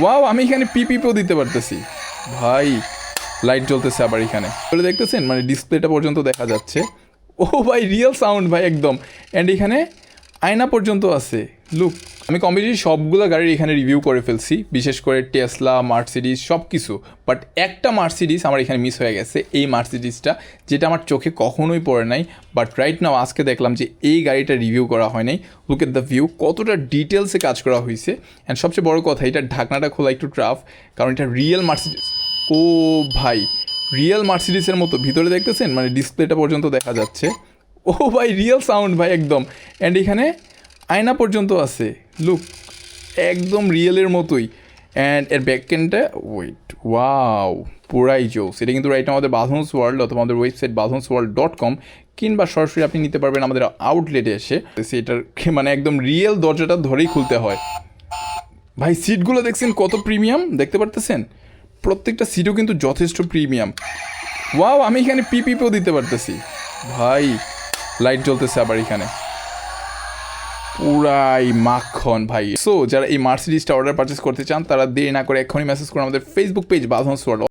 Wow, আমি এখানে পিপিপিও দিতে পারতেছি ভাই। লাইট জ্বলতেছে আবার এখানে, বলে দেখতেছেন মানে ডিসপ্লেটা পর্যন্ত দেখা যাচ্ছে। ও ভাই, রিয়েল সাউন্ড ভাই একদম। অ্যান্ড এখানে আয়না পর্যন্ত আছে, লুক। আমি কম বেশি সবগুলো গাড়ির এখানে রিভিউ করে ফেলছি, বিশেষ করে টেসলা, মার্সিডিজ সব কিছু। বাট একটা মার্সিডিজ আমার এখানে মিস হয়ে গেছে, এই মার্সিডিজটা, যেটা আমার চোখে কখনোই পড়ে নাই। বাট রাইট নাও আজকে দেখলাম যে এই গাড়িটা রিভিউ করা হয় নাই। লুক এট দ্য ভিউ, কতটা ডিটেলসে কাজ করা হয়েছে। অ্যান্ড সবচেয়ে বড় কথা, এটার ঢাকনাটা খোলা একটু ট্রাফ, কারণ এটা রিয়েল মার্সিডিজ। ও ভাই, রিয়েল মার্সিডিসের মতো ভিতরে দেখতেছেন মানে ডিসপ্লেটা পর্যন্ত দেখা যাচ্ছে। ও ভাই, রিয়েল সাউন্ড ভাই একদম। অ্যান্ড এখানে আয়না পর্যন্ত আছে, লুক, একদম রিয়েলের মতোই। অ্যান্ড এর ব্যাকএন্ডটা ওয়েট, ওয়াও, পুরাই জোস। এটা কিন্তু রাইট আমাদের বাথরুমস ওয়ার্ল্ড অথবা আমাদের ওয়েবসাইট bathroomsworld.com, কিংবা সরাসরি আপনি নিতে পারবেন আমাদের আউটলেটে এসে। সেটার মানে একদম রিয়েল দরজাটা ধরেই খুলতে হয় ভাই। সিটগুলো দেখছেন কত প্রিমিয়াম, দেখতে পারতেছেন প্রত্যেকটা সিটও কিন্তু যথেষ্ট প্রিমিয়াম। ওয়াও, আমি এখানে পিপিপিও দিতে পারতেছি ভাই। লাইট জ্বলতেছে আবার এখানে, পুরাই মাখন ভাই। সো যারা এই মার্সিডিজটা অর্ডার পারচেস করতে চান, তারা দেরি না করে এখনই মেসেজ করুন আমাদের ফেসবুক পেজ বাথরুমস ওয়ার্ল্ড।